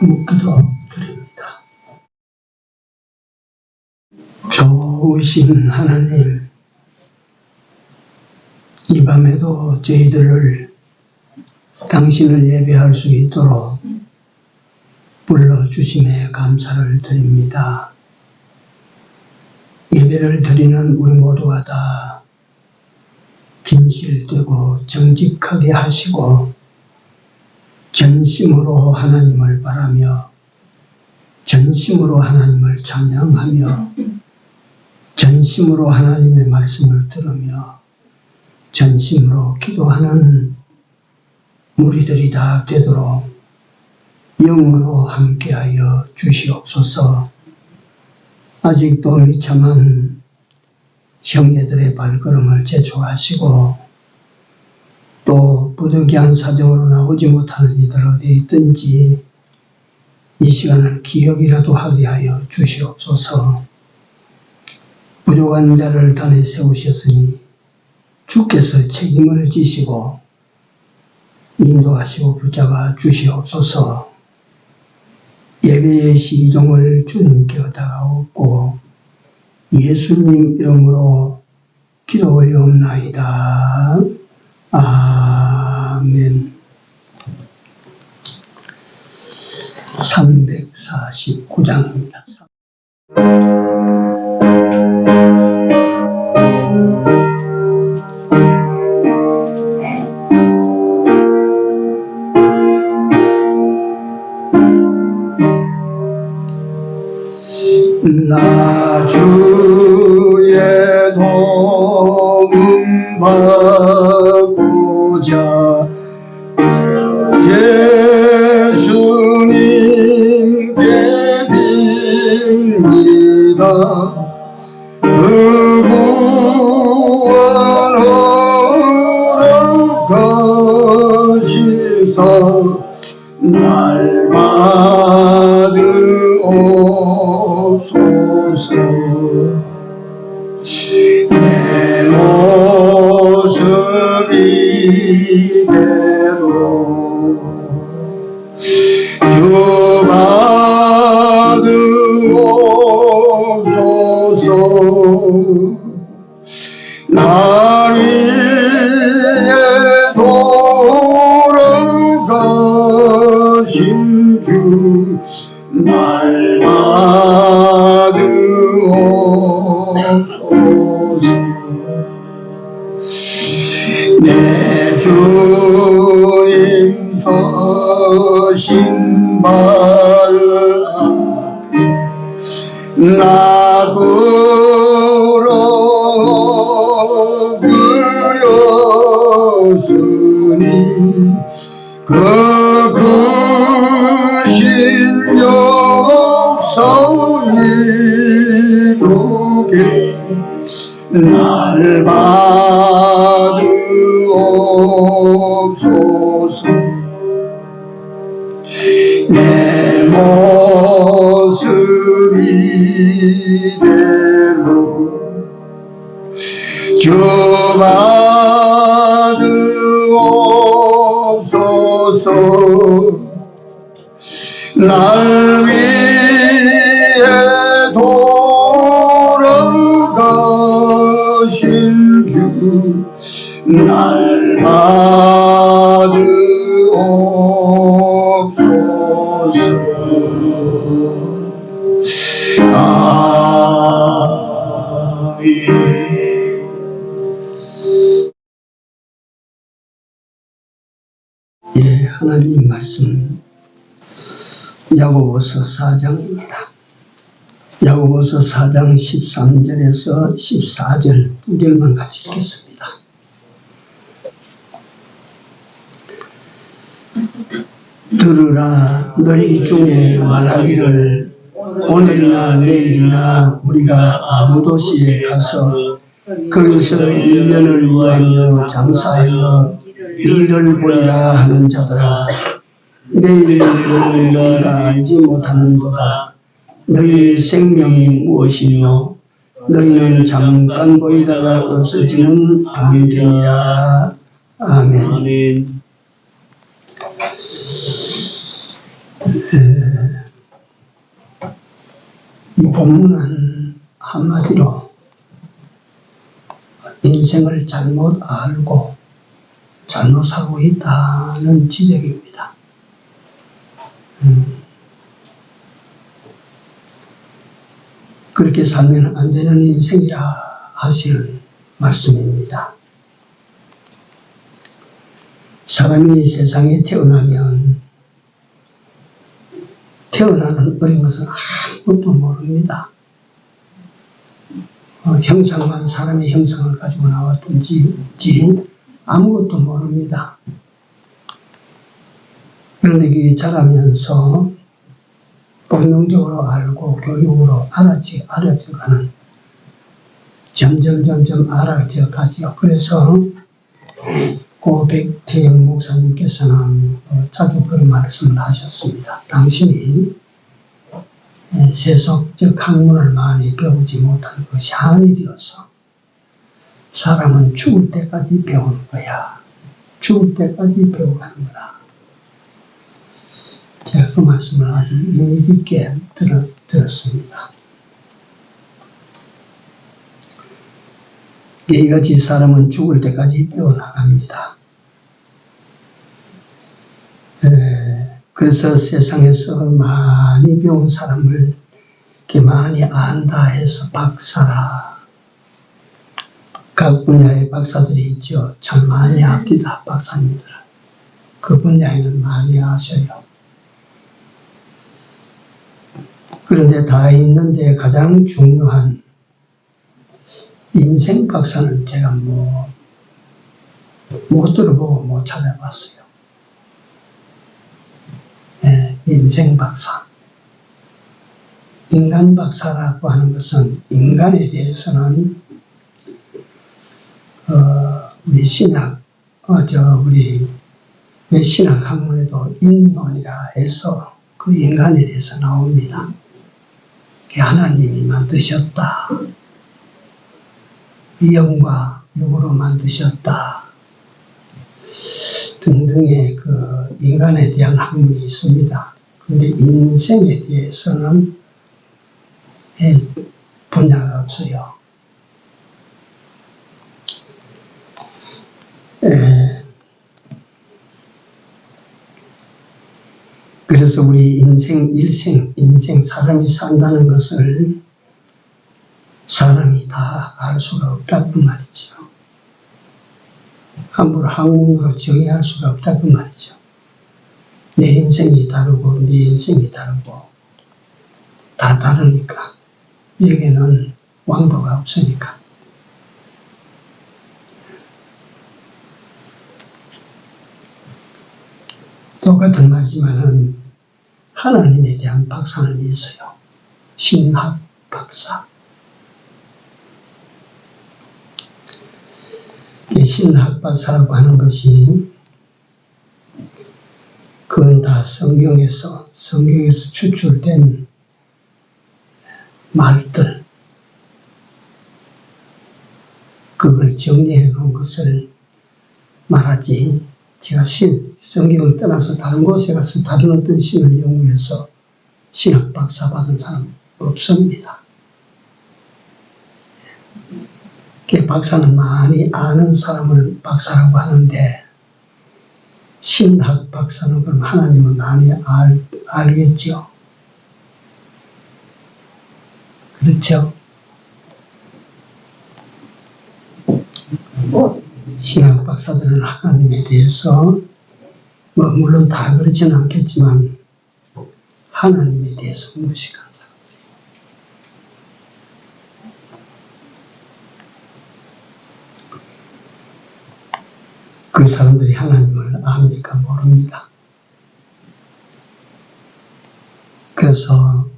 묻기도 드립니다. 좋으신 하나님, 이 밤에도 저희들을 당신을 예배할 수 있도록 불러주심에 감사를 드립니다. 예배를 드리는 우리 모두가 다 진실되고 정직하게 하시고 전심으로 하나님을 바라며 전심으로 하나님을 찬양하며 전심으로 하나님의 말씀을 들으며 전심으로 기도하는 무리들이 다 되도록 영으로 함께하여 주시옵소서. 아직도 미참한 형제들의 발걸음을 제초하시고 또 부득이한 사정으로 나오지 못하는 이들 어디에 있든지 이 시간을 기억이라도 하게 하여 주시옵소서. 부족한 자를 단에 세우셨으니 주께서 책임을 지시고 인도하시고 붙잡아 주시옵소서. 예배의 시종을 주님께 다가오고 예수님 이름으로 기도 올려옵나이다. 아멘. 349장입니다. 나 주의 도움 받고자 예수님께 빕니다. 그 구원 허락하시사 날 받으옵소서. 내 모습 이대로 주 받으옵소서. 날 위해 돌아가신 주 날 받으옵소서. 내 주님 서신 발 나 그렸으니 그 크신 역사 이루게 날 받으옵소서. 내 모습 이대로 주 받으옵소서. 날 위해 돌아가신 주 날 받으옵소서. 예, 하나님 말씀 야고보서 4장입니다. 야고보서 4장 13절에서 14절 두 절만 같이 읽겠습니다. 들으라, 너희 중에 말하기를 오늘이나 내일이나 우리가 아무 도시에 가서 거기서 1년을 유하며 장사하여 일을 보리라 하는 자들아, 내일 너희가 알지 못하는도다. 너희 생명이 무엇이며 너희는 잠깐 보이다가 없어지는 안개니라. 아멘. 이 본문은 한마디로 인생을 잘못 알고 잘못 살고 있다는 지적입니다. 그렇게 살면 안 되는 인생이라 하시는 말씀입니다. 사람이 세상에 태어나면 태어나는 어린 것은 아무것도 모릅니다. 형상만 사람의 형상을 가지고 나왔든지 아무것도 모릅니다. 그런데 그게 자라면서 본능적으로 알고 교육으로 알아져가는 점점 알아져가지요. 그래서 고 백태영 목사님께서는 자주 그런 말씀을 하셨습니다. 당신이 세속적 학문을 많이 배우지 못한 것이 한이 되어서 사람은 죽을 때까지 배우는 거야. 죽을 때까지 배워가는 거다. 제가 그 말씀을 아주 의미 깊게 들었습니다. 이같이 사람은 죽을 때까지 배워나갑니다. 그래서 세상에서 많이 배운 사람을 이렇게 많이 안다 해서 박사라. 각 분야의 박사들이 있죠. 참 많이 압니다, 박사님들. 그 분야에는 많이 아셔요. 그런데 다 있는데 가장 중요한 인생 박사는 제가 못 들어보고 못 찾아봤어요. 인생 박사. 인간 박사라고 하는 것은 인간에 대해서는 우리 신학, 우리 신학 학문에도 인론이라 해서 그 인간에 대해서 나옵니다. 하나님이 만드셨다. 영과 육으로 만드셨다. 등등의 그 인간에 대한 학문이 있습니다. 그런데 인생에 대해서는 분야가 없어요. 그래서 우리 인생, 사람이 산다는 것을 사람이 다 알 수가 없다고 말이죠. 함부로 학문으로 정의할 수가 없다고 말이죠. 내 인생이 다르고 네 인생이 다르고 다 다르니까 여기에는 왕도가 없으니까. 똑같은 말이지만은 하나님에 대한 박사는 있어요. 신학 박사. 신학 박사라고 하는 것이 그건 다 성경에서 추출된 말들, 그걸 정리해 놓은 것을 말하지, 제가 성경을 떠나서 다른 곳에 가서 다른 어떤 신을 연구해서 신학 박사 받은 사람 없습니다. 박사는 많이 아는 사람을 박사라고 하는데, 신학 박사는 그럼 하나님을 많이 알겠죠. 그렇죠? 신학 박사들은 하나님에 대해서 물론 다 그렇지는 않겠지만 하나님에 대해서 무식한 사람들이에요. 그 사람들이 하나님을 압니까? 모릅니다. 그래서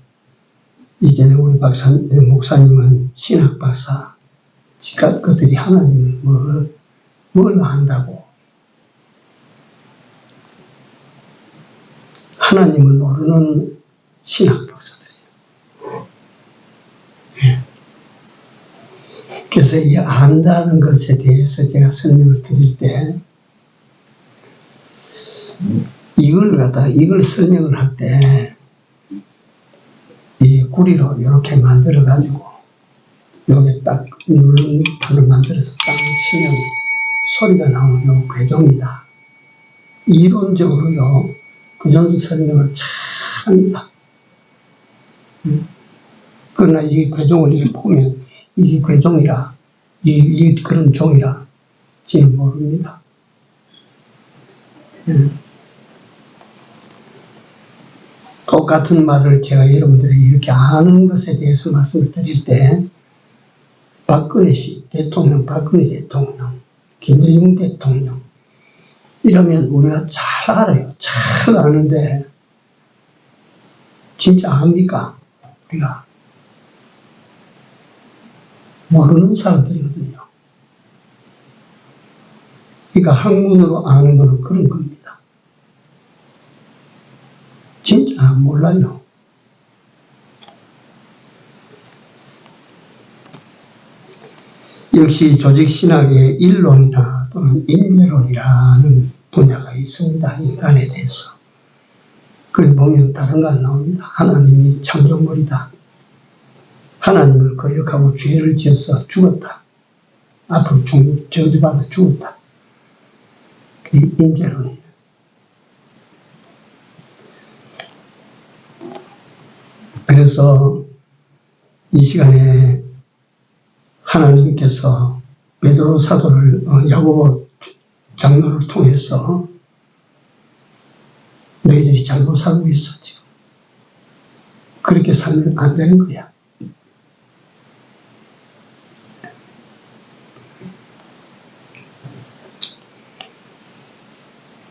이제는 우리 목사님은 신학 박사, 그들이 하나님을 뭘 안다고? 하나님을 모르는 신학 박사들이에요. 그래서 이 안다는 것에 대해서 제가 설명을 드릴 때, 이 이걸 설명을 할 때, 이 구리로 이렇게 만들어가지고, 여기 딱 누른 판을 만들어서 딱 치면 소리가 나오는 요 궤종이다. 이론적으로요, 그 정도 설명을 잘 합니다. 그러나 이 궤종을 이렇게 보면, 이게 궤종이라, 그런 종이라, 지는 모릅니다. 똑같은 말을 제가 여러분들에게 이렇게 아는 것에 대해서 말씀을 드릴 때, 박근혜 대통령, 김대중 대통령, 이러면 우리가 잘 알아요. 잘 아는데, 진짜 압니까? 우리가. 모르는 사람들이거든요. 그러니까 학문으로 아는 거는 그런 겁니다. 진짜 몰라요. 역시 조직신학의 일론이나 또는 인내론이라는 분야가 있습니다. 인간에 대해서. 그래 보면 다른 거 안 나옵니다. 하나님이 창조물이다. 하나님을 거역하고 죄를 지어서 죽었다. 앞으로 저주받아 죽었다. 그게 인재론이에요. 그래서 이 시간에 하나님께서 베드로 사도를 야고보 장로를 통해서 너희들이 잘못 살고 있어 지금. 그렇게 살면 안 되는 거야.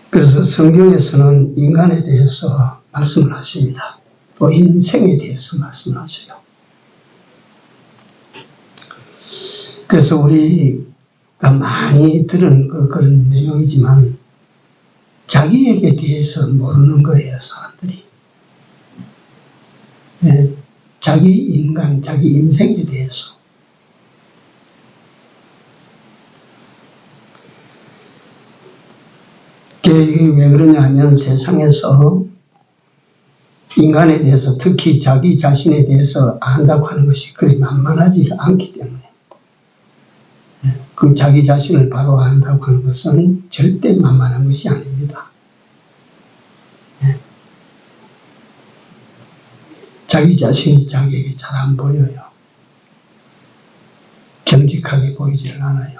그래서 성경에서는 인간에 대해서 말씀을 하십니다. 또 인생에 대해서 말씀을 하셔요. 그래서 우리가 많이 들은 그런 내용이지만 자기에게 대해서 모르는 거예요, 사람들이. 네, 자기 인간, 자기 인생에 대해서. 왜 그러냐 하면 세상에서 인간에 대해서 특히 자기 자신에 대해서 안다고 하는 것이 그리 만만하지 않기 때문에 그 자기 자신을 바로 안다고 하는 것은 절대 만만한 것이 아닙니다. 자기 자신이 자기에게 잘 안 보여요. 정직하게 보이지를 않아요.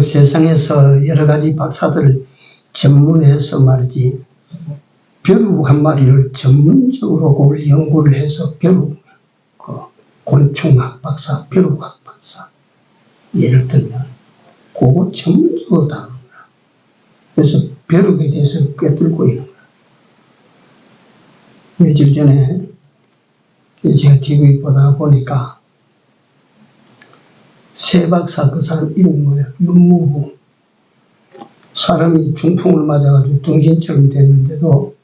세상에서 여러 가지 박사들 전문해서 말이지, 벼룩 한 마리를 전문적으로 연구를 해서 벼룩, 곤충학 박사, 벼룩학 박사, 예를 들면, 그거 전문적으로 다루는 거야. 그래서 벼룩에 대해서 꿰뚫고 있는 거야. 며칠 전에 제가 TV 보다 보니까, 새 박사 그 사람 이름이 뭐야? 윤무부. 사람이 중풍을 맞아가지고 등신처럼 됐는데도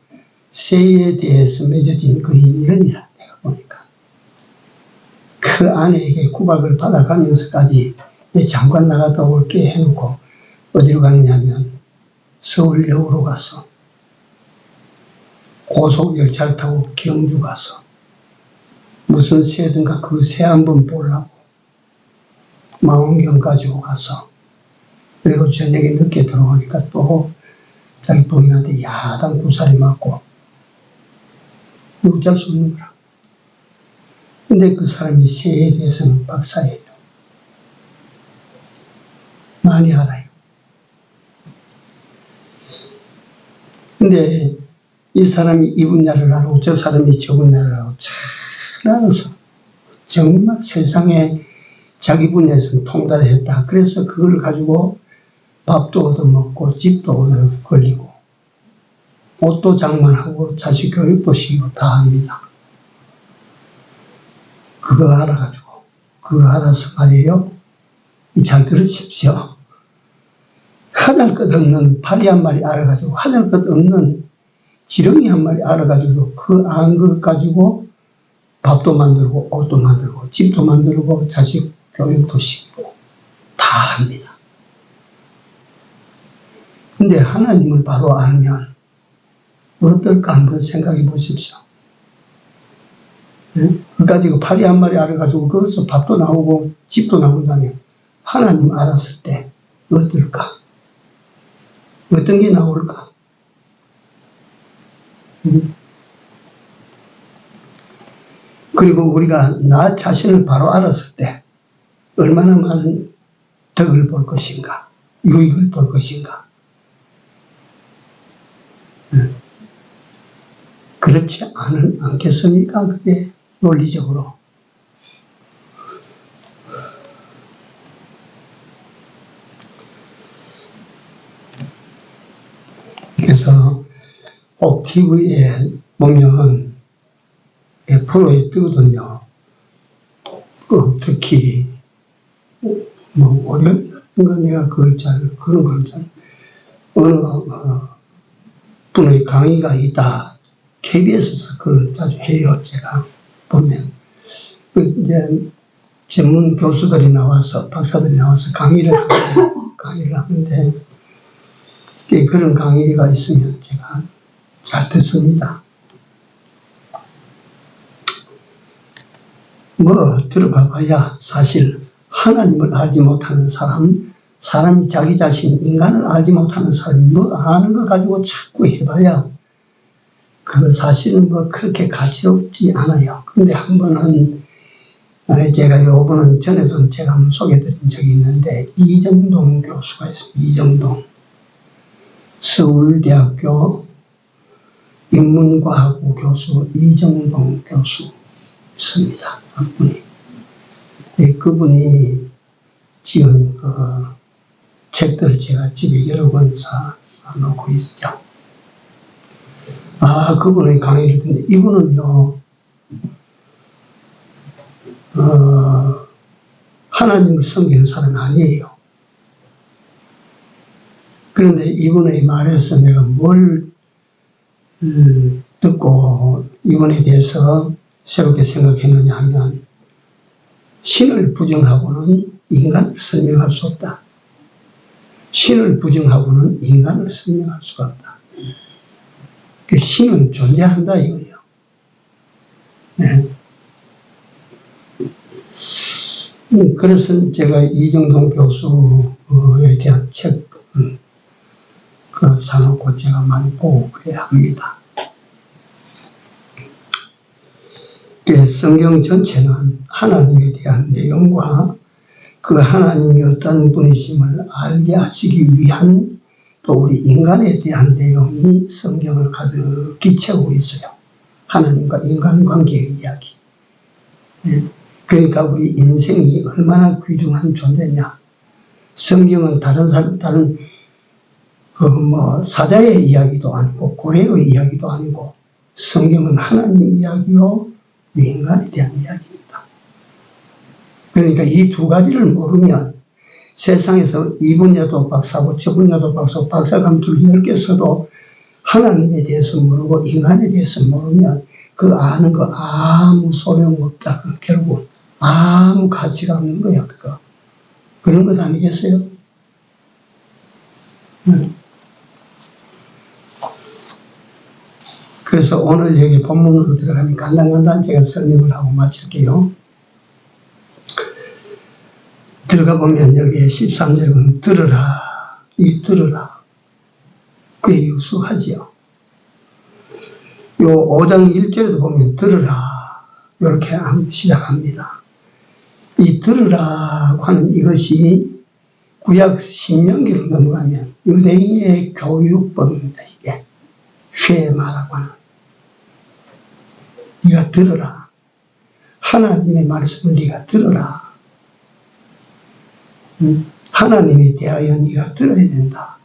새에 대해서 맺어진 그 인연이라 내가 보니까. 그 아내에게 구박을 받아가면서까지 내 잠깐 나갔다 올게 해놓고 어디로 갔냐면 서울역으로 가서 고속열차를 타고 경주 가서 무슨 새든가 그 새 한번 보려고 망원경 가지고 가서, 그리고 저녁에 늦게 들어오니까 또 자기 부인한테 야단 구살이 맞고 어쩔 수 없는 거라. 근데 그 사람이 새에 대해서는 박사예요. 많이 알아요. 근데 이 사람이 이 분야를 알고 저 사람이 저 분야를 알고 잘 알아서 정말 세상에 자기 분야에서는 통달을 했다. 그래서 그걸 가지고 밥도 얻어먹고 집도 얻어 걸리고 옷도 장만하고 자식 교육도 시키고 다 합니다. 그거 알아가지고 그거 알아서 말이에요. 잘 들으십시오. 하잘 것 없는 파리 한 마리 알아가지고 하잘 것 없는 지렁이 한 마리 알아가지고 그 안 것 가지고 밥도 만들고 옷도 만들고 집도 만들고 자식 교육도 시키고 다 합니다. 근데 하나님을 바로 알면 어떨까 한번 생각해 보십시오. 그까지 그 파리 한 마리 알아가지고 거기서 밥도 나오고 집도 나온다면 하나님 알았을 때 어떨까? 어떤 게 나올까? 그리고 우리가 나 자신을 바로 알았을 때 얼마나 많은 덕을 볼 것인가, 유익을 볼 것인가. 그렇지 않겠습니까? 그게 논리적으로. 그래서 꼭 TV에 보면 프로에 뜨거든요. 특히 월요일 내가 그런 걸 어느 분의 강의가 있다. KBS에서 그걸 자주 해요. 제가 보면 이제 전문 교수들이 나와서 박사들이 나와서 강의를 하는데 그런 강의가 있으면 제가 잘 듣습니다. 들어봐야 사실 하나님을 알지 못하는 사람이 자기 자신, 인간을 알지 못하는 사람이 아는 거 가지고 자꾸 해봐야 그 사실은 그렇게 가치롭지 않아요. 근데 한 번은 제가 요번은 전에도 제가 한번 소개드린 적이 있는데 이정동 교수가 있습니다. 이정동. 서울대학교 인문과학부 교수 이정동 교수 있습니다. 그분이 지은 책들 제가 집에 여러 권 사놓고 있죠. 그분의 강의를 듣는데 이분은요, 하나님을 섬기는 사람이 아니에요. 그런데 이분의 말에서 내가 뭘 듣고 이분에 대해서 새롭게 생각했느냐 하면 신을 부정하고는 인간을 설명할 수 없다. 신을 부정하고는 인간을 설명할 수가 없다. 신은 존재한다 이거예요. 네. 그래서 제가 이정동 교수에 대한 책 사놓고 제가 많이 보고 그래야 합니다. 성경 전체는 하나님에 대한 내용과 그 하나님이 어떤 분이심을 알게 하시기 위한 또 우리 인간에 대한 내용이 성경을 가득히 채우고 있어요. 하나님과 인간관계의 이야기. 그러니까 우리 인생이 얼마나 귀중한 존재냐. 성경은 다른 사자의 이야기도 아니고 고래의 이야기도 아니고 성경은 하나님 이야기요 인간에 대한 이야기입니다. 그러니까 이 두 가지를 모르면 세상에서 이 분야도 박사고 저 분야도 박사고 박사감투를 10개 써도 하나님에 대해서 모르고 인간에 대해서 모르면 그 아는 거 아무 소용없다. 결국 아무 가치가 없는 거야. 그런 것 아니겠어요? 그래서 오늘 여기 본문으로 들어가면 간단간단 제가 설명을 하고 마칠게요. 들어가 보면 여기에 13절에 보면 들으라. 들으라. 그게 유수하지요. 요 5장 1절에도 보면 들으라. 이렇게 시작합니다. 이 들으라고 하는 이것이 구약 신명기로 넘어가면 유대인의 교육법입니다. 이게 쉐마라고 하는. 네가 들어라. 하나님의 말씀을 네가 들어라. 하나님에 대하여 네가 들어야 된다.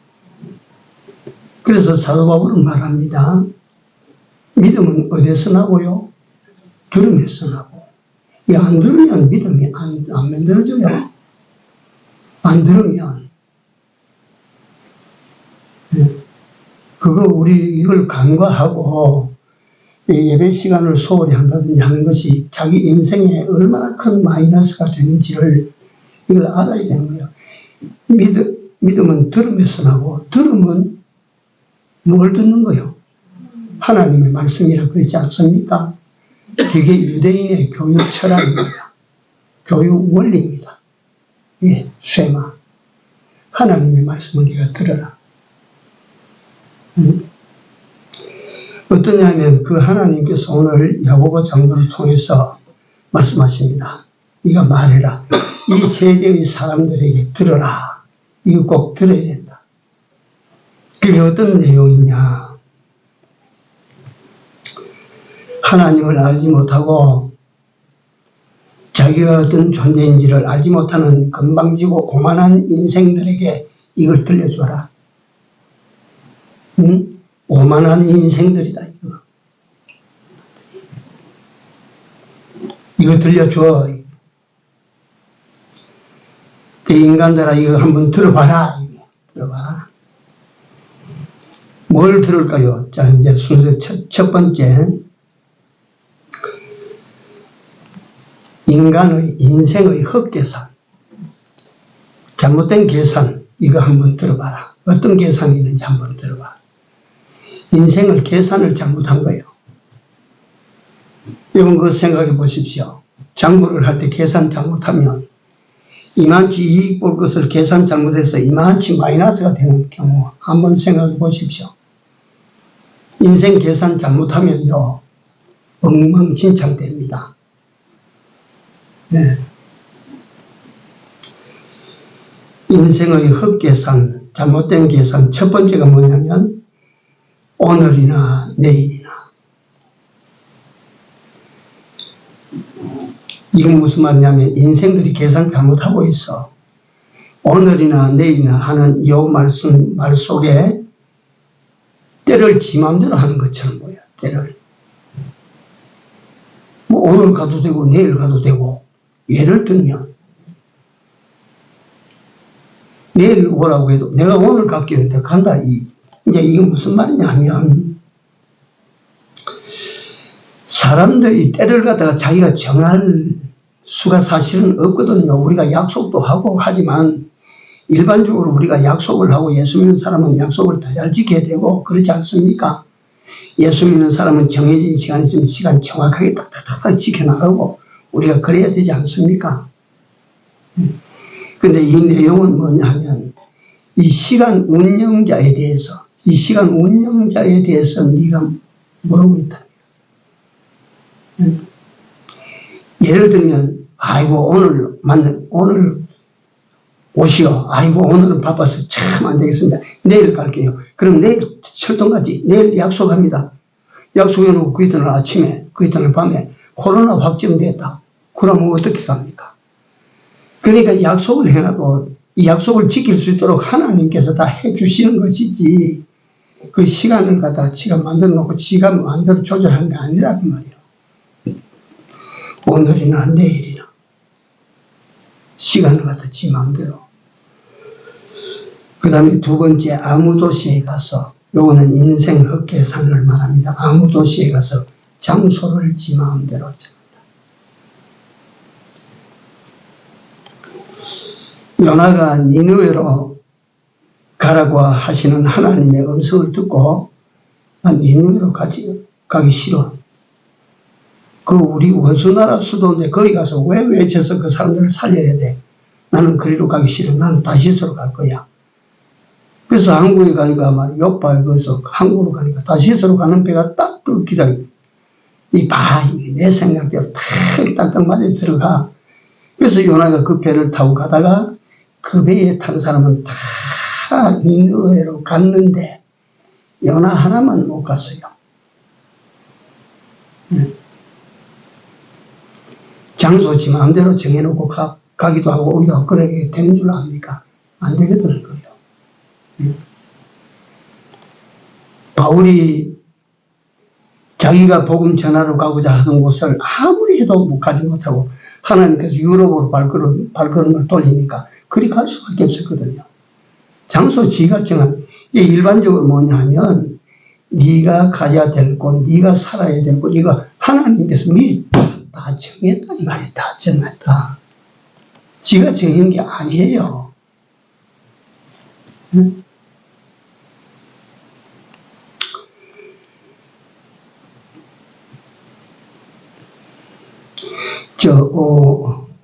그래서 사도 바울은 말합니다. 믿음은 어디서 나고요? 들음에서 나고. 안 들으면 믿음이 안 만들어져요. 안 들으면. 우리 이걸 간과하고 예배 시간을 소홀히 한다든지 하는 것이 자기 인생에 얼마나 큰 마이너스가 되는지를 이걸 알아야 되는 거예요. 믿음은 들음에서 나고, 들음은 뭘 듣는 거예요? 하나님의 말씀이라 그러지 않습니까? 그게 유대인의 교육 철학입니다. 교육 원리입니다. 예, 쇠마. 하나님의 말씀을 네가 들어라. 어떠냐면 그 하나님께서 오늘 야고보 장로를 통해서 말씀하십니다. 네가 말해라. 이 세대의 사람들에게 들어라. 이거 꼭 들어야 된다. 그게 어떤 내용이냐. 하나님을 알지 못하고 자기가 어떤 존재인지를 알지 못하는 건방지고 오만한 인생들에게 이걸 들려줘라. 응? 오만한 인생들이다. 이거 들려줘. 그 인간들아 이거 한번 들어봐라. 들어봐라. 뭘 들을까요? 자, 이제 순서 첫 번째. 인간의 인생의 헛계산. 잘못된 계산. 이거 한번 들어봐라. 어떤 계산이 있는지 한번 들어봐. 인생을 계산을 잘못한 거예요. 여러분 그 생각해 보십시오. 장부를 할 때 계산 잘못하면 이만치 이익 볼 것을 계산 잘못해서 이만치 마이너스가 되는 경우 한번 생각해 보십시오. 인생 계산 잘못하면요 엉망진창됩니다. 네. 인생의 헛계산, 잘못된 계산 첫 번째가 뭐냐면 오늘이나 내일이나. 이건 무슨 말이냐면 인생들이 계산 잘못하고 있어. 오늘이나 내일이나 하는 이 말 속에 때를 지 맘대로 하는 것처럼 보여. 때를. 뭐 오늘 가도 되고 내일 가도 되고. 예를 들면 내일 오라고 해도 내가 오늘 갈게 했는데 간다. 이제 이게 무슨 말이냐 하면 사람들이 때를 갖다가 자기가 정할 수가 사실은 없거든요. 우리가 약속도 하고 하지만 일반적으로 우리가 약속을 하고 예수 믿는 사람은 약속을 더 잘 지켜야 되고 그렇지 않습니까? 예수 믿는 사람은 정해진 시간이 있으면 시간 정확하게 딱딱딱 지켜나가고 우리가 그래야 되지 않습니까? 근데 이 내용은 뭐냐 하면 이 시간 운영자에 대해서 네가 뭐라고 있다. 예를 들면 아이고 오늘 오시오. 아이고 오늘은 바빠서 참 안 되겠습니다. 내일 갈게요. 그럼 내일 철동까지 내일 약속합니다. 약속해놓고 그 이튿날 아침에 그 이튿날 밤에 코로나 확정됐다. 그러면 어떻게 갑니까? 그러니까 약속을 해놔도 이 약속을 지킬 수 있도록 하나님께서 다 해주시는 것이지 그 시간을 갖다 지가 만들어 놓고 지가 마음대로 조절하는 게 아니라고 말이에요. 오늘이나 내일이나 시간을 갖다 지 마음대로. 그 다음에 두 번째 아무 도시에 가서 요거는 인생 헛계산을 말합니다. 아무 도시에 가서 장소를 지 마음대로 정한다. 요나가 니느웨로 가라고 하시는 하나님의 음성을 듣고 난 니느웨로 가기 싫어. 그 우리 원수나라 수도인데 거기 가서 왜 외쳐서 그 사람들을 살려야 돼? 나는 그리로 가기 싫어. 나는 다시스로 갈 거야. 그래서 한국에 가니까 아마 요파에 거기서 한국으로 가니까 다시스로 가는 배가 딱 기다려. 내 생각대로 딱딱 맞아 들어가. 그래서 요나가 그 배를 타고 가다가 그 배에 탄 사람은 다 니느웨로 갔는데 요나 하나만 못 갔어요. 장소 지 마음대로 정해놓고 가기도 하고 오기도 하고 그렇게 되는 줄 압니까? 안 되거든요. 바울이 자기가 복음 전하러 가고자 하던 곳을 아무리 해도 못 가지 못하고 하나님께서 유럽으로 발걸음을 돌리니까 그리 갈 수밖에 없었거든요. 장소 지가 정한 이게 일반적으로 뭐냐 하면 네가 가야 될 곳, 네가 살아야 될 곳, 이거 하나님께서 미리 다 정했다 이 말이야. 다 정했다. 지가 정한 게 아니에요. 응?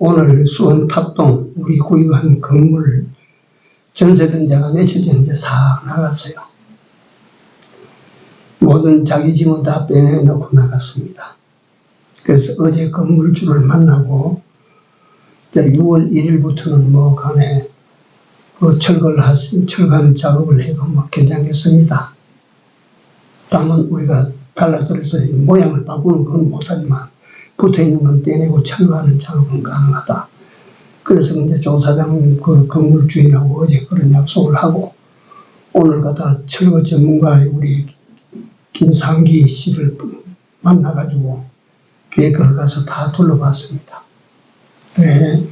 오늘 수원 탑동 우리 구입한 건물 전세등자가 며칠 전에 이제 싹 나갔어요. 모든 자기 짐은 다 빼내놓고 나갔습니다. 그래서 어제 건물주를 만나고 6월 1일부터는 뭐 간에 그 철거하는 작업을 해도 뭐 괜찮겠습니다. 다만 우리가 달라들어서 모양을 바꾸는 건 못하지만 붙어있는 건 떼내고 철거하는 작업은 가능하다. 그래서 이제 조사장 그 건물 주인하고 어제 그런 약속을 하고 오늘 가다 철거 전문가 우리 김상기 씨를 만나가지고 계획을 가서 다 둘러봤습니다. 그래,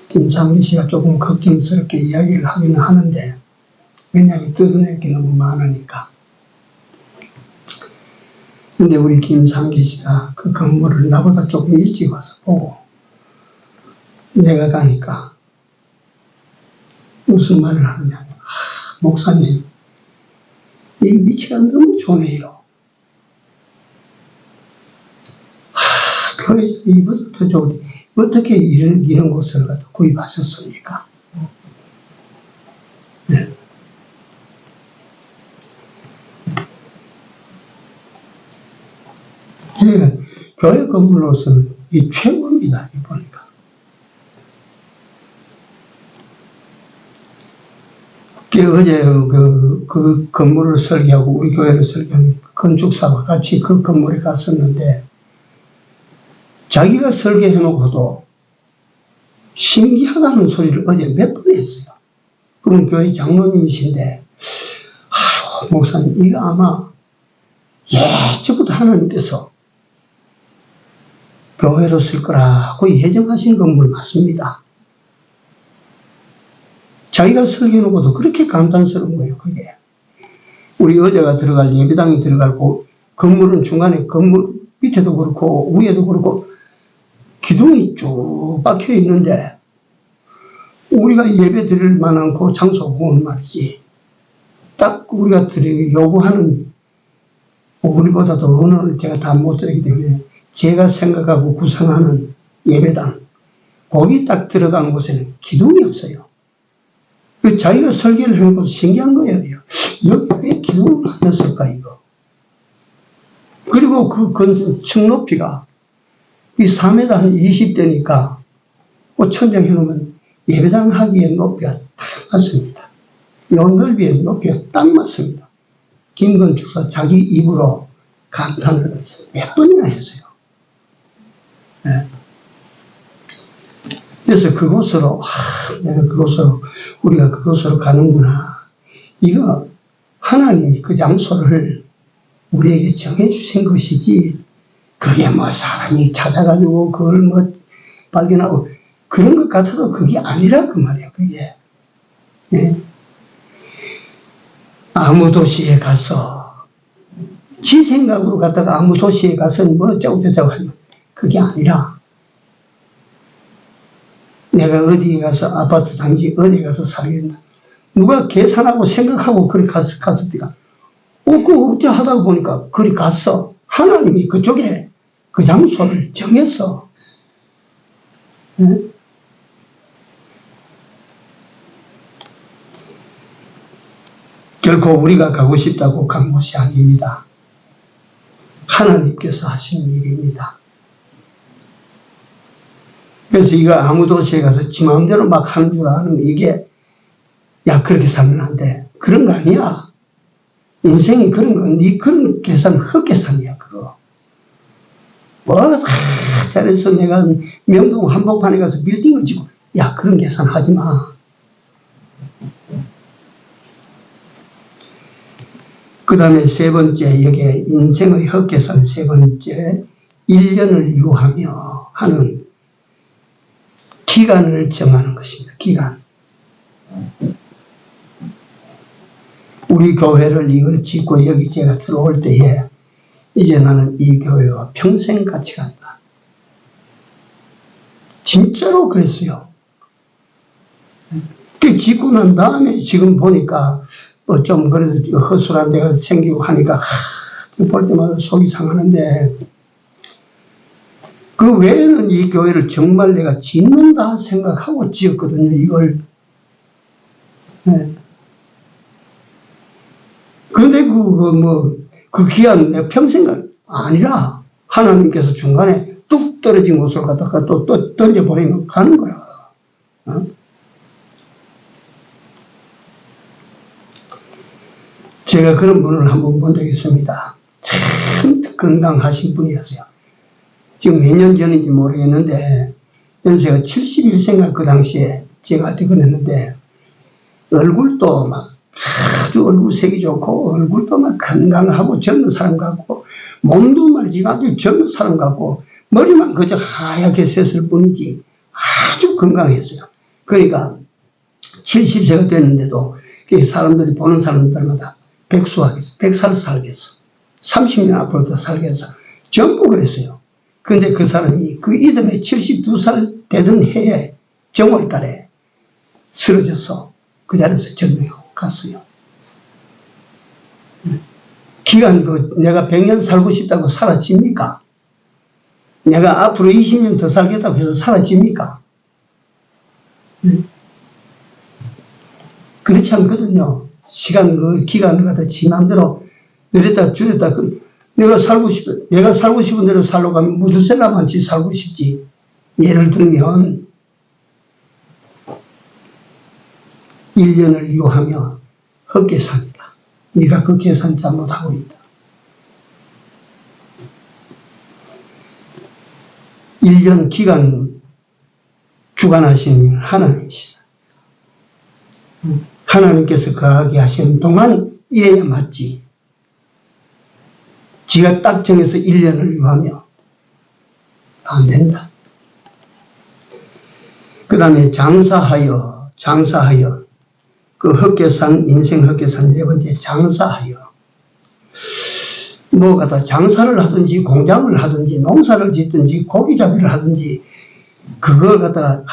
김상기 씨가 조금 걱정스럽게 이야기를 하기는 하는데 왜냐하면 뜯어낼 게 너무 많으니까. 근데 우리 김상기 씨가 그 건물을 나보다 조금 일찍 와서 보고 내가 가니까 무슨 말을 하느냐. 목사님, 이 위치가 너무 좋네요. 이보다 더 좋은데 어떻게 이런 곳을 갖다 구입하셨습니까? 네. 그러니까 교회 건물로서는 이 최고입니다. 보니까. 어제 그 건물을 설계하고 우리 교회를 설계한 건축사와 같이 그 건물에 갔었는데 자기가 설계해놓고도 신기하다는 소리를 어제 몇 번 했어요. 그분 교회 장로님이신데 목사님 이거 아마 예전부터 하나님께서 교회로 쓸 거라고 예정하신 건물 맞습니다. 자기가 설계해놓고도 그렇게 감탄스러운 거예요. 그게 우리 어제가 들어갈 예배당이 들어갈 건물은 중간에 건물 밑에도 그렇고 위에도 그렇고 기둥이 쭉 박혀 있는데 우리가 예배 드릴 만한 그 장소고는 말이지 딱 우리가 요구하는 우리보다도 언어를 제가 다 못 드리기 때문에 제가 생각하고 구상하는 예배당 거기 딱 들어간 곳에는 기둥이 없어요. 자기가 설계를 해놓은 것도 신기한 거예요. 여기 왜 기둥을 안 놨을까 이거. 그리고 그 층 높이가 이 4m 한 20대니까 그 천장 해놓으면 예배당 하기에 높이가 딱 맞습니다. 요 넓이에 높이가 딱 맞습니다. 김건축사 자기 입으로 감탄을 몇 번이나 했어요. 네. 그래서 그곳으로 내가 우리가 그곳으로 가는구나. 이거 하나님이 그 장소를 우리에게 정해주신 것이지 그게 뭐 사람이 찾아가지고 그걸 뭐 발견하고 그런 것 같아도 그게 아니라 그 말이에요. 그게 네. 아무 도시에 가서 지 생각으로 갔다가 아무 도시에 가서 뭐 어쩌고저쩌고 하면 그게 아니라 내가 어디에 가서 아파트 단지 어디에 가서 살겠나 누가 계산하고 생각하고 그리 갔을 때가 그거 어째 하다 보니까 그리 갔어. 하나님이 그쪽에 그 장소를 정했어. 네? 결코 우리가 가고 싶다고 간 곳이 아닙니다. 하나님께서 하신 일입니다. 그래서 이거 아무 도시에 가서 지 마음대로 막 하는 줄 아는 이게 야 그렇게 살면 안 돼. 그런 거 아니야. 인생이 그런 거, 네 그런 계산 헛계산이야 그거. 뭐 잘해서 내가 명동 한복판에 가서 빌딩을 짓고 야 그런 계산 하지 마. 그 다음에 세 번째 여기에 인생의 헛계산 세 번째 1년을 유하며 하는 기간을 정하는 것입니다. 기간. 우리 교회를 이걸 짓고 여기 제가 들어올 때에 이제 나는 이 교회와 평생 같이 간다. 진짜로 그랬어요. 그 짓고 난 다음에 지금 보니까 뭐 좀 그래도 허술한 데가 생기고 하니까 볼 때마다 속이 상하는데, 그 외에는 이 교회를 정말 내가 짓는다 생각하고 지었거든요, 이걸. 네. 그런데 그 기한 내 평생 아니라 하나님께서 중간에 뚝 떨어진 곳을 갖다가 또 던져버리면 가는 거야. 어? 제가 그런 분을 한번 본 적이 있습니다. 참 건강하신 분이었어요. 지금 몇 년 전인지 모르겠는데, 연세가 71세인가 그 당시에 제가 그때 그랬는데, 얼굴도 막 아주 얼굴색이 좋고, 얼굴도 막 건강하고 젊은 사람 같고, 몸도 말이지 아주 젊은 사람 같고, 머리만 그저 하얗게 셌을 뿐이지 아주 건강했어요. 그러니까 70세가 됐는데도 사람들이 보는 사람들마다 백수하겠어, 100살 살겠어, 30년 앞으로 더 살겠어, 전부 그랬어요. 근데 그 사람이 그 이듬해 72살 되던 해에 정월달에 쓰러져서 그 자리에서 전명하고 갔어요. 기간 내가 100년 살고 싶다고 사라집니까? 내가 앞으로 20년 더 살겠다고 해서 사라집니까? 그렇지 않거든요. 시간 기간을 갖다 지 맘대로 늘렸다 줄였다. 내가 살고 싶은 대로 살러 가면 무드셀라만치 살고 싶지. 예를 들면 1년을 유하며 헛계산이다. 네가 그 계산 잘못하고 있다. 1년 기간 주관하시는 하나님이시다. 하나님께서 거하게 하시는 동안 이래야 맞지. 지가 딱 정해서 1년을 유하며 안 된다. 그 다음에 장사하여 그 헛계산, 인생 헛계산 네 번째 장사하여, 뭐가 다 장사를 하든지 공장을 하든지 농사를 짓든지 고기잡이를 하든지 그걸 갖다가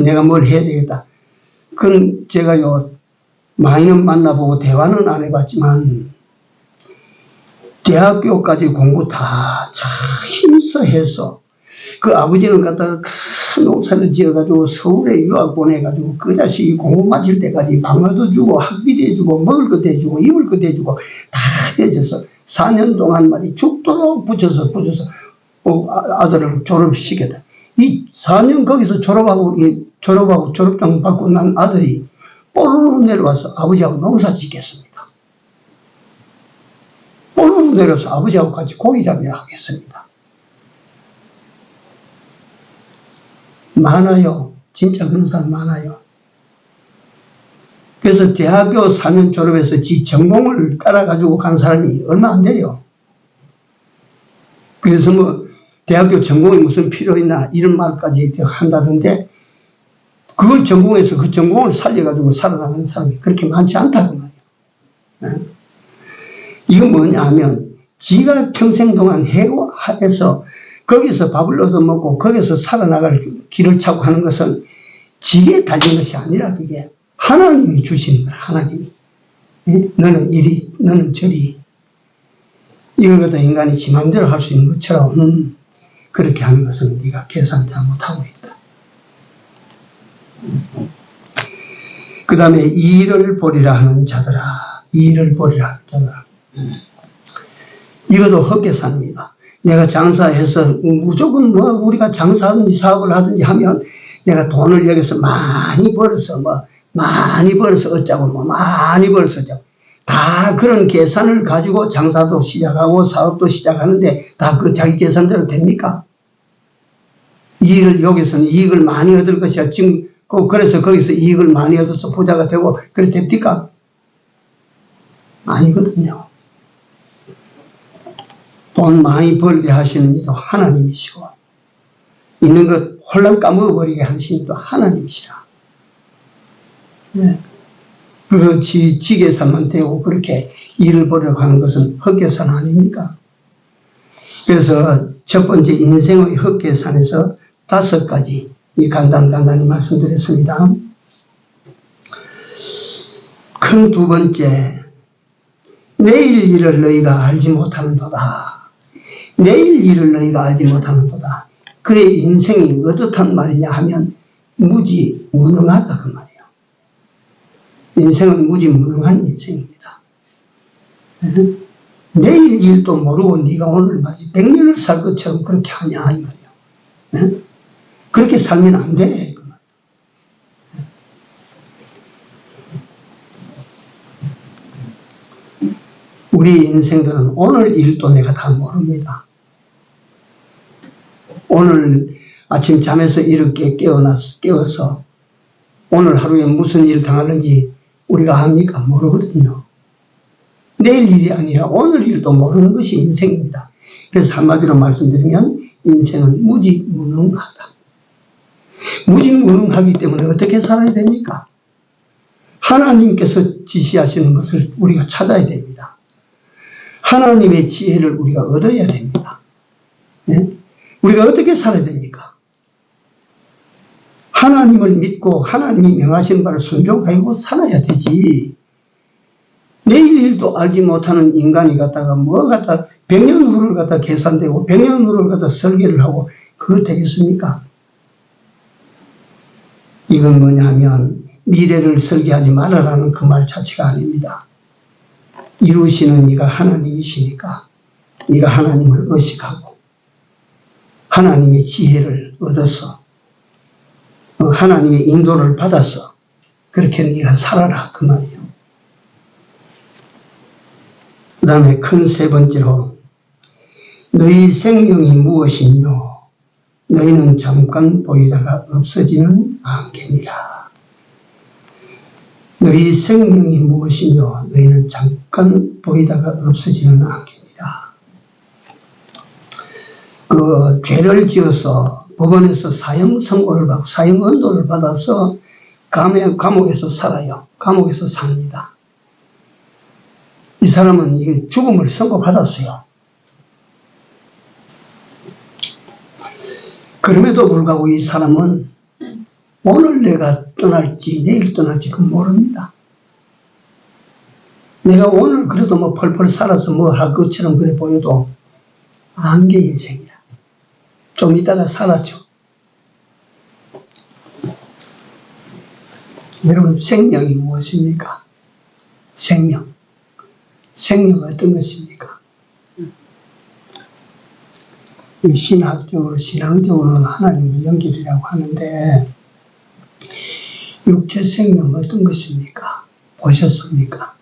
내가 뭘 해야 되겠다. 그건 제가요 많이는 만나보고 대화는 안 해봤지만 대학교까지 공부 다 힘써 해서 그 아버지는 갖다가 큰 농사를 지어가지고 서울에 유학 보내가지고 그 자식이 공부 마칠 때까지 방어도 주고 학비도 해주고 먹을 것도 해주고 입을 것도 해주고 다 해줘서 4년 동안 말이 죽도록 붙여서 아들을 졸업시켰다. 이 4년 거기서 졸업하고 졸업장 받고 난 아들이 뽀르르 내려와서 아버지하고 농사 짓겠습니다. 뽀르르 내려와서 아버지하고 같이 고기잡이를 하겠습니다. 많아요. 진짜 그런 사람 많아요. 그래서 대학교 4년 졸업해서 지 전공을 따라가지고 간 사람이 얼마 안 돼요. 그래서 뭐 대학교 전공이 무슨 필요 있나 이런 말까지 한다던데 그걸 전공해서 그 전공을 살려가지고 살아나가는 사람이 그렇게 많지 않다고 말이에요. 이건 뭐냐 하면 지가 평생 동안 해서 거기서 밥을 얻어먹고 거기서 살아나갈 길을 찾고 하는 것은 지에 달린 것이 아니라 그게 하나님이 주시는 거야. 하나님이. 너는 이리 너는 저리 이걸 갖다 인간이 지 맘대로 할 수 있는 것처럼 그렇게 하는 것은 네가 계산 잘못하고 있다. 그 다음에 이를 보리라 하는 자들아, 이를 보리라 하는 자들아. 이것도 헛계산입니다. 내가 장사해서 무조건 뭐 우리가 장사하든지 사업을 하든지 하면 내가 돈을 여기서 많이 벌어서 어쩌고 많이 벌어서 어쩌고 다 그런 계산을 가지고 장사도 시작하고 사업도 시작하는데 다 그 자기 계산대로 됩니까? 여기서는 이익을 많이 얻을 것이야. 지금 그래서 거기서 이익을 많이 얻어서 부자가 되고 그래 됩니까? 아니거든요. 돈 많이 벌게 하시는 이도 하나님이시고 있는 것 홀랑 까먹어버리게 하시는 이도 하나님이시라. 네. 그 지계산만 되고 그렇게 일을 보려고 하는 것은 헛계산 아닙니까? 그래서 첫 번째 인생의 헛계산에서 5가지 간단히 말씀드렸습니다. 큰 두 번째, 내일 일을 너희가 알지 못하는도다. 내일 일을 너희가 알지 못하는도다. 그의 인생이 어떻단 말이냐 하면 무지무능하다 그 말이에요. 인생은 무지무능한 인생입니다. 내일 일도 모르고 네가 오늘 마치 100년을 살 것처럼 그렇게 하냐 이 말이에요. 그렇게 살면 안 돼. 우리 인생들은 오늘 일도 내가 다 모릅니다. 오늘 아침 잠에서 이렇게 깨어서 오늘 하루에 무슨 일 당하는지 우리가 압니까? 모르거든요. 내일 일이 아니라 오늘 일도 모르는 것이 인생입니다. 그래서 한마디로 말씀드리면 인생은 무지무능하다. 무지무능하기 때문에 어떻게 살아야 됩니까? 하나님께서 지시하시는 것을 우리가 찾아야 됩니다. 하나님의 지혜를 우리가 얻어야 됩니다. 네? 우리가 어떻게 살아야 됩니까? 하나님을 믿고 하나님이 명하신 바를 순종하고 살아야 되지. 내일 일도 알지 못하는 인간이 갖다가 갖다 100년 후를 갖다 계산되고 100년 후를 갖다 설계를 하고 그거 되겠습니까? 이건 뭐냐면 미래를 설계하지 말아라는 그 말 자체가 아닙니다. 이루시는 이가 하나님이시니까 네가 하나님을 의식하고 하나님의 지혜를 얻어서 하나님의 인도를 받아서 그렇게 네가 살아라 그 말이에요. 그 다음에 큰 세 번째로 너희 생명이 무엇이뇨? 너희는 잠깐 보이다가 없어지는 안개니라. 너희 생명이 무엇이뇨? 너희는 잠깐 보이다가 없어지는 안개니라. 그 죄를 지어서 법원에서 사형 선고를 받고 사형 언도를 받아서 감옥에서 살아요. 감옥에서 삽니다. 이 사람은 이게 죽음을 선고받았어요. 그럼에도 불구하고 이 사람은 오늘 내가 떠날지 내일 떠날지 그건 모릅니다. 내가 오늘 그래도 뭐 펄펄 살아서 뭐 할 것처럼 그래 보여도 안개 인생이야. 좀 이따가 사라져. 여러분 생명이 무엇입니까? 생명. 생명은 어떤 것입니까? 신앙적으로는 하나님의 연결이라고 하는데 육체 생명은 어떤 것입니까? 보셨습니까?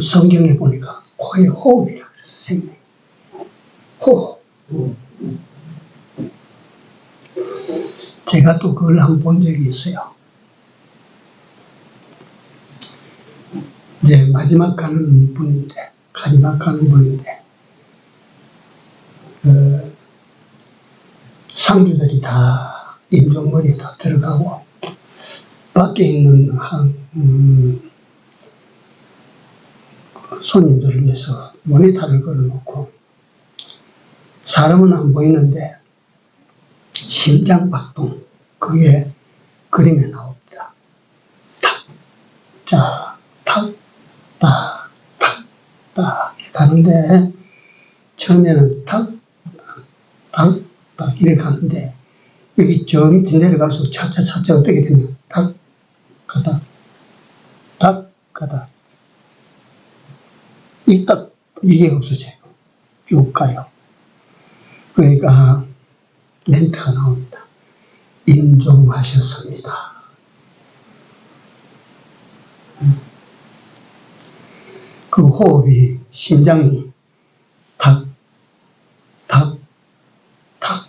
성경에 보니까 코의 호흡이라고 해서 생명. 호흡. 제가 또 그걸 한번 본 적이 있어요. 이제 마지막 가는 분인데 상주들이 다 임종머리에 다 들어가고 밖에 있는 손님들을 위해서 모니터를 걸어놓고 사람은 안 보이는데 심장박동 그게 그림에 나옵니다. 탁, 자, 탁, 딱, 탁, 딱 가는데 처음에는 탁, 탁, 딱 이렇게 가는데 여기 저 밑에 내려갈수록 차차 어떻게 되냐. 탁, 가다, 탁, 가다. 이게 없어져요. 쭉 가요. 그러니까 멘트가 나옵니다. 임종하셨습니다. 그 호흡이 심장이 탁, 탁, 탁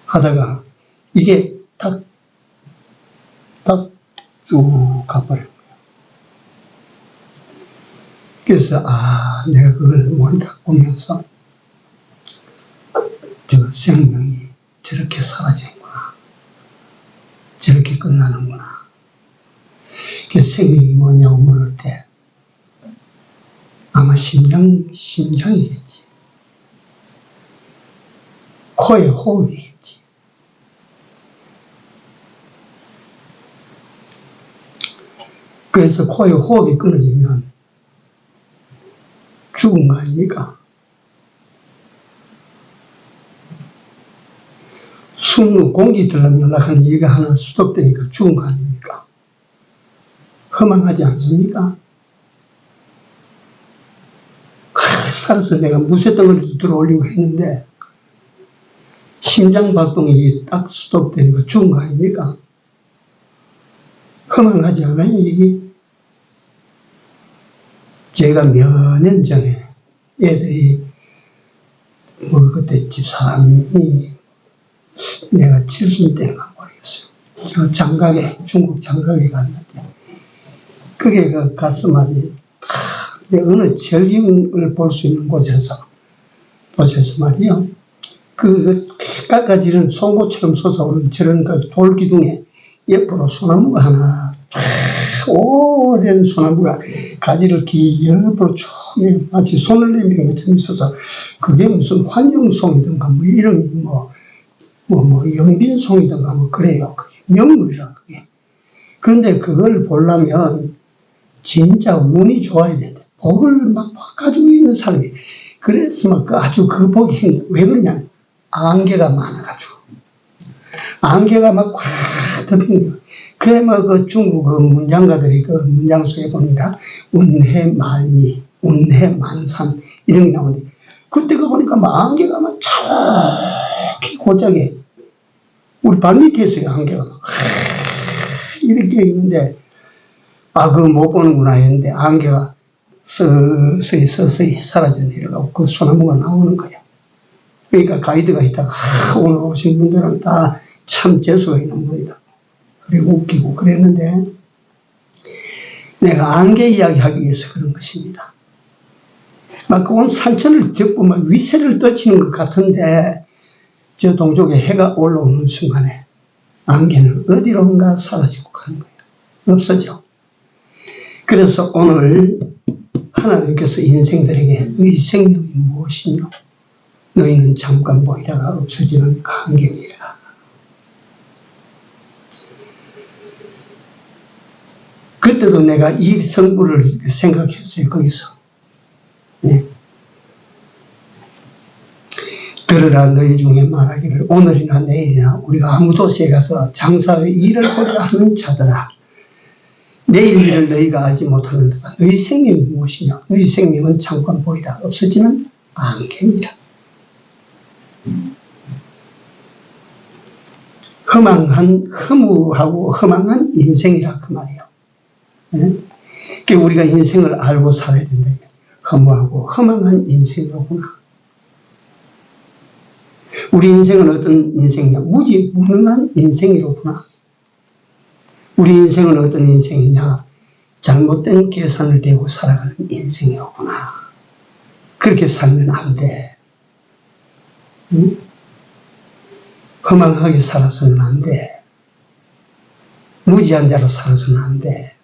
하다가 이게 탁, 탁 쭉 가버려요. 그래서 내가 그걸 모니터 보면서 저 생명이 저렇게 사라지는구나. 저렇게 끝나는구나. 그 생명이 뭐냐고 물을 때 아마 심장이겠지. 코에 호흡이겠지. 그래서 코에 호흡이 끊어지면 죽은 거 아닙니까? 숨, 공기 들어가면 연락하는 얘가 하나 수독되니까 죽은 거 아닙니까? 허망하지 않습니까? 살아서 내가 무쇠덩어리도 들어올리고 했는데 심장박동이 딱 수독되니까 죽은 거 아닙니까? 허망하지 않아요, 이게? 제가 몇 년 전에 애들이 그때 집사람이 내가 70대인가 모르겠어요. 저 장가게, 중국 장가게 갔는데 그게 그 가슴앓이 어느 절경을 볼 수 있는 곳에서 말이요. 그 깎아지는 송곳처럼 솟아오르는 저런 그 돌기둥에 옆으로 소나무가 하나, 오랜 소나무가 가지를 옆으로 쭉 마치 손을 내미는 것처럼 있어서 그게 무슨 환영송이든가 뭐 이름이 영빈송이든가 뭐 그래요. 그게 명물이라 그게. 그런데 그걸 보려면 진짜 운이 좋아야 된다. 복을 막 가지고 있는 사람이. 그래서 막 아주 그 복이 힘들어. 왜 그러냐. 안개가 많아가지고. 안개가 막 꽉 덮인 거야. 그래, 그 중국 그 문장가들이 그 문장 속에 보니까 운해만이, 운해만산 이런 게 나오는데 그때 그 보니까 막 안개가 막 쫙 고짝에 우리 발 밑에 있어요, 안개가. 이렇게 있는데 그거 못 보는구나 했는데 안개가 서서히 사라져 내려가고 그 소나무가 나오는 거야. 그러니까 가이드가 있다가 오늘 오신 분들은 다 참 재수가 있는 분이다. 그리고 웃기고 그랬는데 내가 안개 이야기하기 위해서 그런 것입니다. 막 온 산천을 덮고 막 위세를 떨치는 것 같은데 저 동쪽에 해가 올라오는 순간에 안개는 어디론가 사라지고 가는 거예요. 없어져. 그래서 오늘 하나님께서 인생들에게 너희 생명이 무엇이뇨? 너희는 잠깐 보이다가 없어지는 안개니라. 그때도 내가 이 성부를 생각했어요. 거기서. 네. 들으라 너희 중에 말하기를 오늘이나 내일이나 우리가 아무 도시에 가서 장사의 일을 보려 하는 자들아. 내일 일을 너희가 알지 못하는도다. 너희 생명이 무엇이냐? 너희 생명은 잠깐 보이다 없어지는 안개니라. 허무하고 허망한 인생이라 그 말이에요. 네? 그러니까 우리가 인생을 알고 살아야 된다. 허무하고 허망한 인생이로구나. 우리 인생은 어떤 인생이냐? 무지무능한 인생이로구나. 우리 인생은 어떤 인생이냐? 잘못된 계산을 대고 살아가는 인생이로구나. 그렇게 살면 안 돼. 응? 허망하게 살아서는 안 돼. 무지한 자로 살아서는 안 돼.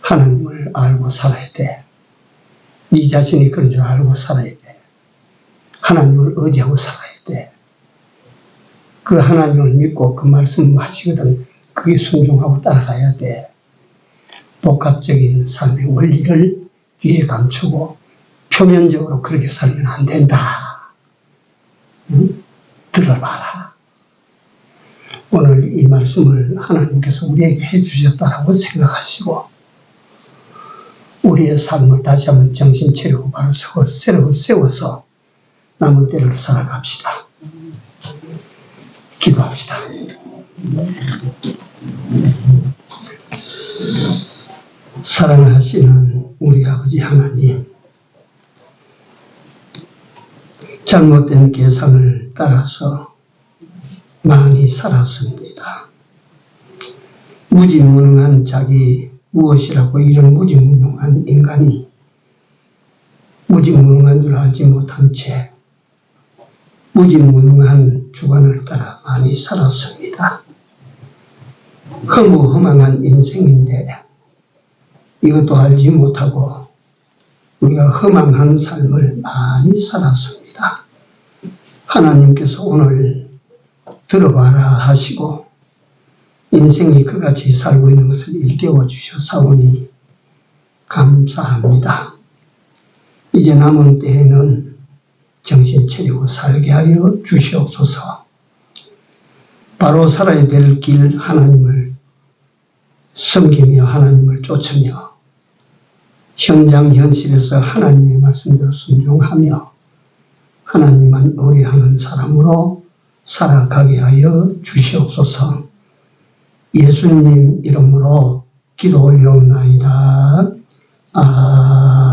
하나님을 알고 살아야 돼. 네 자신이 그런 줄 알고 살아야 돼. 하나님을 의지하고 살아야 돼. 그 하나님을 믿고 그 말씀 하시거든 그게 순종하고 따라가야 돼. 복합적인 삶의 원리를 뒤에 감추고 표면적으로 그렇게 살면 안 된다. 응? 들어봐라. 오늘 이 말씀을 하나님께서 우리에게 해주셨다라고 생각하시고 우리의 삶을 다시 한번 정신 차리고 바로 새로 세워서 남은 때를 살아갑시다. 기도합시다. 사랑하시는 우리 아버지 하나님, 잘못된 계산을 따라서 많이 살았습니다. 무지무능한 자기 무엇이라고 이런 무지무능한 인간이 무지무능한 줄 알지 못한 채 무지무능한 주관을 따라 많이 살았습니다. 허무허망한 인생인데 이것도 알지 못하고 우리가 허망한 삶을 많이 살았습니다. 하나님께서 오늘 들어봐라 하시고 인생이 그같이 살고 있는 것을 일깨워 주셔사오니 감사합니다. 이제 남은 때에는 정신 차리고 살게 하여 주시옵소서. 바로 살아야 될 길 하나님을 섬기며 하나님을 쫓으며 현장 현실에서 하나님의 말씀대로 순종하며 하나님만 의뢰하는 사람으로 살아가게 하여 주시옵소서. 예수님 이름으로 기도 올려옵나이다. 아멘.